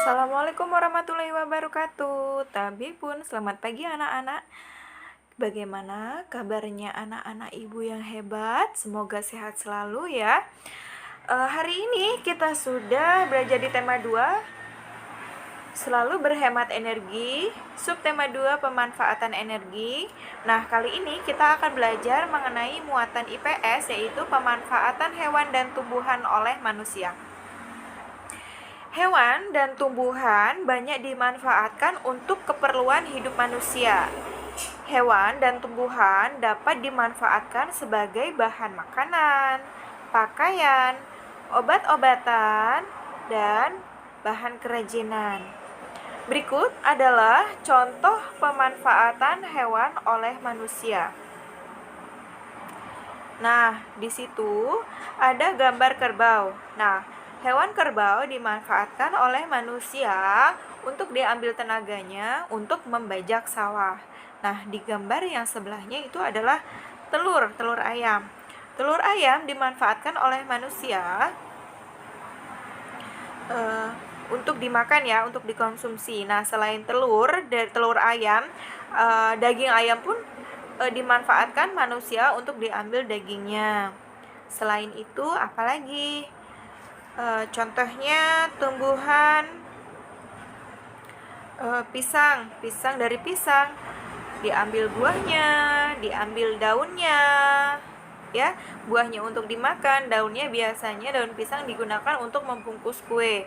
Assalamualaikum warahmatullahi wabarakatuh. Tabipun, selamat pagi anak-anak. Bagaimana kabarnya anak-anak ibu yang hebat? Semoga sehat selalu ya. Hari ini kita sudah belajar di tema 2, selalu berhemat energi. Subtema 2, pemanfaatan energi. Nah, kali ini kita akan belajar mengenai muatan IPS, yaitu pemanfaatan hewan dan tumbuhan oleh manusia. Hewan dan tumbuhan banyak dimanfaatkan untuk keperluan hidup manusia. Hewan dan tumbuhan dapat dimanfaatkan sebagai bahan makanan, pakaian, obat-obatan, dan bahan kerajinan. Berikut adalah contoh pemanfaatan hewan oleh manusia. Nah, di situ ada gambar kerbau. Nah, hewan kerbau dimanfaatkan oleh manusia untuk diambil tenaganya untuk membajak sawah. Nah, di gambar yang sebelahnya itu adalah telur ayam. Telur ayam dimanfaatkan oleh manusia untuk dimakan ya, untuk dikonsumsi. Nah, selain dari telur ayam, daging ayam pun dimanfaatkan manusia untuk diambil dagingnya. Selain itu, apalagi? Contohnya tumbuhan pisang dari pisang diambil buahnya, diambil daunnya, ya. Buahnya untuk dimakan, daunnya biasanya daun pisang digunakan untuk membungkus kue.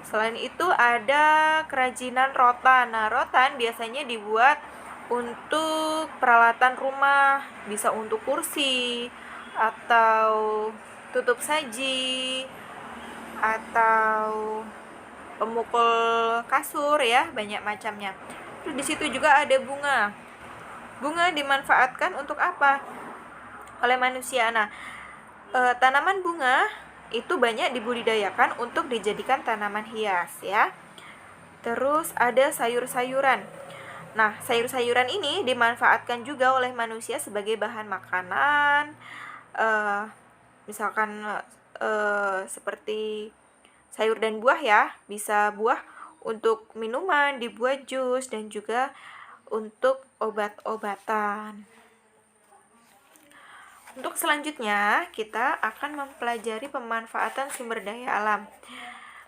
Selain itu ada kerajinan rotan. Nah, rotan biasanya dibuat untuk peralatan rumah, bisa untuk kursi atau tutup saji atau pemukul kasur ya, banyak macamnya. Terus di situ juga ada bunga. Bunga dimanfaatkan untuk apa? Oleh manusia. Nah, tanaman bunga itu banyak dibudidayakan untuk dijadikan tanaman hias ya. Terus ada sayur-sayuran. Nah, sayur-sayuran ini dimanfaatkan juga oleh manusia sebagai bahan makanan. Misalkan seperti sayur dan buah ya, bisa buah untuk minuman, dibuat jus, dan juga untuk obat-obatan. Untuk selanjutnya, kita akan mempelajari pemanfaatan sumber daya alam.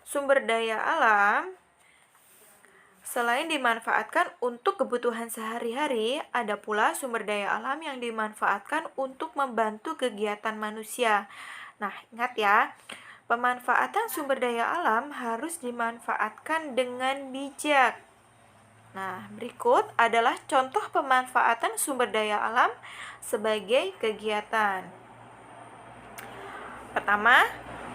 Sumber daya alam selain dimanfaatkan untuk kebutuhan sehari-hari, ada pula sumber daya alam yang dimanfaatkan untuk membantu kegiatan manusia. Nah, ingat ya, pemanfaatan sumber daya alam harus dimanfaatkan dengan bijak. Nah, berikut adalah contoh pemanfaatan sumber daya alam sebagai kegiatan. Pertama,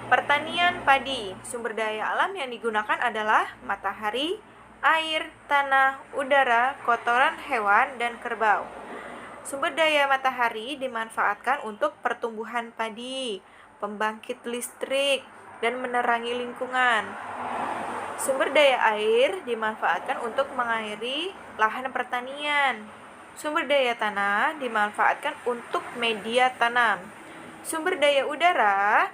pertanian padi. Sumber daya alam yang digunakan adalah matahari, air, tanah, udara, kotoran hewan, dan kerbau. Sumber daya matahari dimanfaatkan untuk pertumbuhan padi, pembangkit listrik, dan menerangi lingkungan. Sumber daya air dimanfaatkan untuk mengairi lahan pertanian. Sumber daya tanah dimanfaatkan untuk media tanam. Sumber daya udara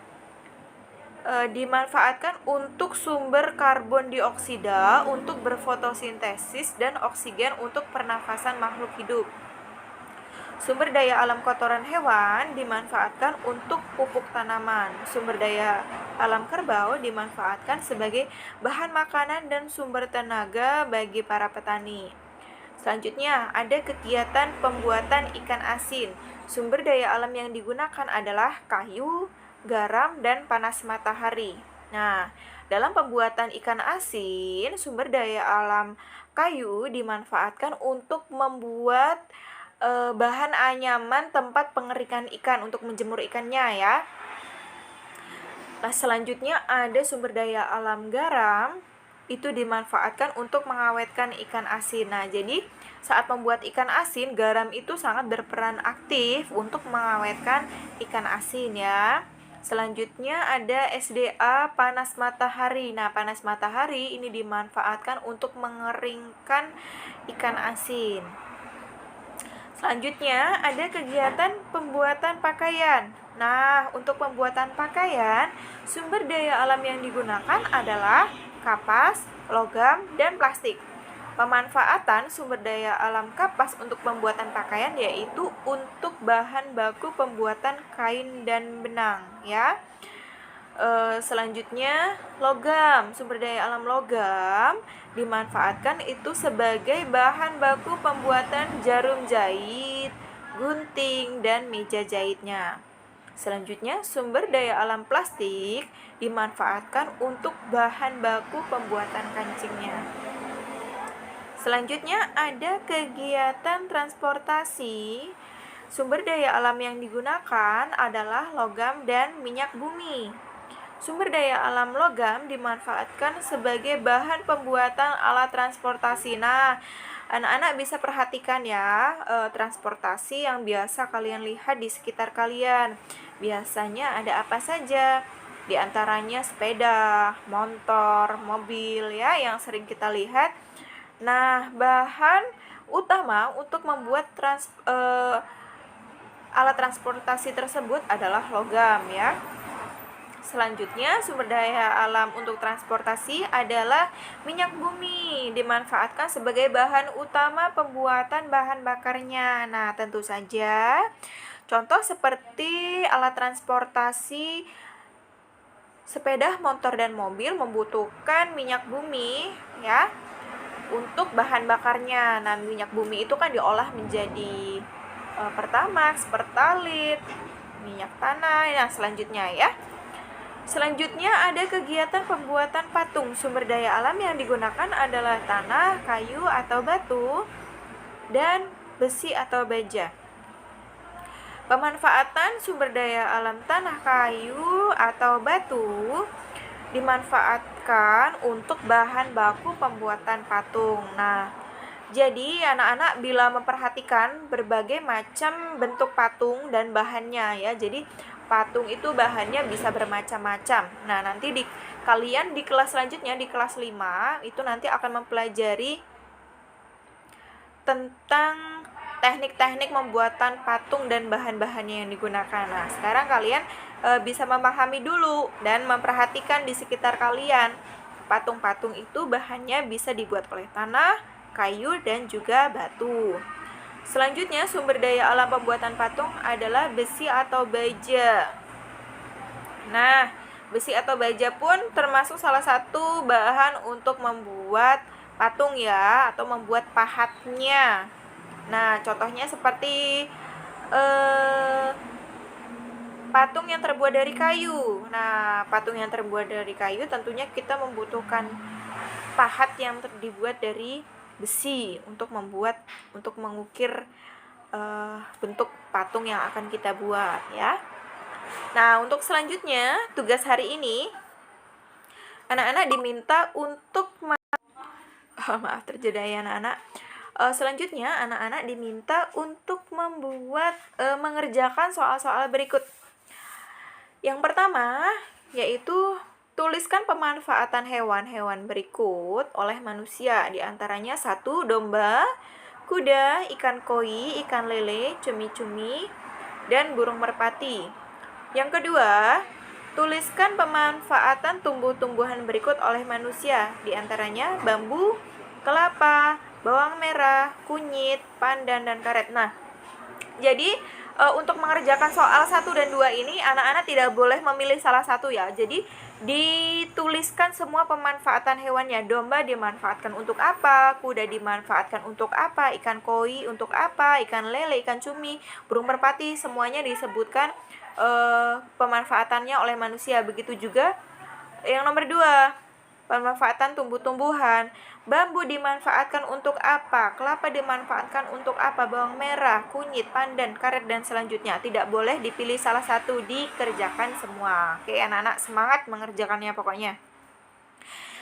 dimanfaatkan untuk sumber karbon dioksida untuk berfotosintesis dan oksigen untuk pernafasan makhluk hidup. Sumber daya alam kotoran hewan dimanfaatkan untuk pupuk tanaman. Sumber daya alam kerbau dimanfaatkan sebagai bahan makanan dan sumber tenaga bagi para petani. Selanjutnya, ada kegiatan pembuatan ikan asin. Sumber daya alam yang digunakan adalah kayu, garam, dan panas matahari. Nah, dalam pembuatan ikan asin, sumber daya alam kayu dimanfaatkan untuk membuat bahan anyaman tempat pengerikan ikan untuk menjemur ikannya ya. Nah, selanjutnya ada sumber daya alam garam, itu dimanfaatkan untuk mengawetkan ikan asin. Nah, jadi saat membuat ikan asin, garam itu sangat berperan aktif untuk mengawetkan ikan asin ya. Selanjutnya ada SDA panas matahari. Nah, panas matahari ini dimanfaatkan untuk mengeringkan ikan asin. Selanjutnya ada kegiatan pembuatan pakaian. Nah, untuk pembuatan pakaian, sumber daya alam yang digunakan adalah kapas, logam, dan plastik. Pemanfaatan sumber daya alam kapas untuk pembuatan pakaian yaitu untuk bahan baku pembuatan kain dan benang, ya. Selanjutnya logam, sumber daya alam logam dimanfaatkan itu sebagai bahan baku pembuatan jarum jahit, gunting, dan meja jahitnya. Selanjutnya sumber daya alam plastik dimanfaatkan untuk bahan baku pembuatan kancingnya. Selanjutnya ada kegiatan transportasi. Sumber daya alam yang digunakan adalah logam dan minyak bumi. Sumber daya alam logam dimanfaatkan sebagai bahan pembuatan alat transportasi. Nah, anak-anak bisa perhatikan ya, transportasi yang biasa kalian lihat di sekitar kalian. Biasanya ada apa saja? Di antaranya sepeda, motor, mobil ya yang sering kita lihat. Nah, bahan utama untuk membuat alat transportasi tersebut adalah logam ya. Selanjutnya, sumber daya alam untuk transportasi adalah minyak bumi, dimanfaatkan sebagai bahan utama pembuatan bahan bakarnya. Nah, tentu saja contoh seperti alat transportasi sepeda, motor, dan mobil membutuhkan minyak bumi ya untuk bahan bakarnya. Nah, minyak bumi itu kan diolah menjadi Pertamax, Pertalite, minyak tanah. Nah, Selanjutnya ada kegiatan pembuatan patung. Sumber daya alam yang digunakan adalah tanah, kayu atau batu, dan besi atau baja. Pemanfaatan sumber daya alam tanah, kayu, atau batu dimanfaatkan untuk bahan baku pembuatan patung. Nah, jadi anak-anak bila memperhatikan berbagai macam bentuk patung dan bahannya ya. Jadi patung itu bahannya bisa bermacam-macam. Nah, nanti kalian di kelas selanjutnya di kelas 5 itu nanti akan mempelajari tentang teknik-teknik pembuatan patung dan bahan-bahannya yang digunakan. Nah, sekarang kalian bisa memahami dulu dan memperhatikan di sekitar kalian. Patung-patung itu bahannya bisa dibuat oleh tanah, kayu, dan juga batu. Selanjutnya, sumber daya alam pembuatan patung adalah besi atau baja. Nah, besi atau baja pun termasuk salah satu bahan untuk membuat patung ya, atau membuat pahatnya. Nah, contohnya seperti patung yang terbuat dari kayu. Nah, patung yang terbuat dari kayu tentunya kita membutuhkan pahat yang dibuat dari besi untuk mengukir bentuk patung yang akan kita buat ya. Nah, untuk selanjutnya tugas hari ini anak-anak diminta untuk maaf terjeda ya anak-anak. Selanjutnya anak-anak diminta untuk mengerjakan soal-soal berikut. Yang pertama yaitu tuliskan pemanfaatan hewan-hewan berikut oleh manusia, di antaranya 1. Domba, kuda, ikan koi, ikan lele, cumi-cumi, dan burung merpati. Yang kedua, tuliskan pemanfaatan tumbuh-tumbuhan berikut oleh manusia, di antaranya bambu, kelapa, bawang merah, kunyit, pandan, dan karet. Nah, jadi untuk mengerjakan soal 1 dan 2 ini anak-anak tidak boleh memilih salah satu ya. Jadi dituliskan semua pemanfaatan hewannya. Domba dimanfaatkan untuk apa, kuda dimanfaatkan untuk apa, ikan koi untuk apa, ikan lele, ikan cumi, burung merpati, semuanya disebutkan pemanfaatannya oleh manusia. Begitu juga yang nomor 2, pemanfaatan tumbuh-tumbuhan. Bambu dimanfaatkan untuk apa? Kelapa dimanfaatkan untuk apa? Bawang merah, kunyit, pandan, karet, dan selanjutnya. Tidak boleh dipilih salah satu, dikerjakan semua. Oke, anak-anak semangat mengerjakannya pokoknya.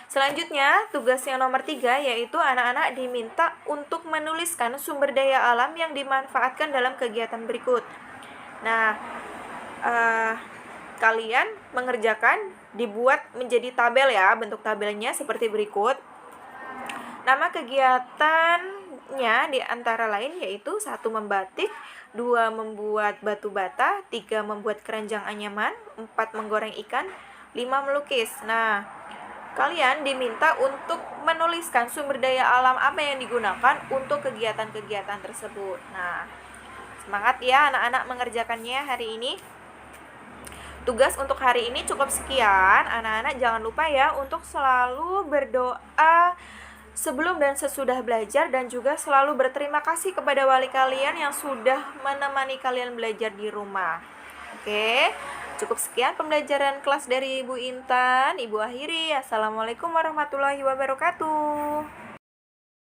Selanjutnya, tugas yang nomor 3 yaitu anak-anak diminta untuk menuliskan sumber daya alam yang dimanfaatkan dalam kegiatan berikut. Nah, kalian mengerjakan dibuat menjadi tabel ya, bentuk tabelnya seperti berikut. Nama kegiatannya di antara lain yaitu 1. Membatik, 2. Membuat batu bata, 3. Membuat keranjang anyaman, 4. Menggoreng ikan, 5. Melukis. Nah, Kalian diminta untuk menuliskan sumber daya alam apa yang digunakan untuk kegiatan-kegiatan tersebut. Nah, semangat ya anak-anak mengerjakannya hari ini. Tugas untuk hari ini cukup sekian. Anak-anak jangan lupa ya untuk selalu berdoa sebelum dan sesudah belajar, dan juga selalu berterima kasih kepada wali kalian yang sudah menemani kalian belajar di rumah. Oke, cukup sekian pembelajaran kelas dari Ibu Intan. Ibu akhiri. Assalamualaikum warahmatullahi wabarakatuh.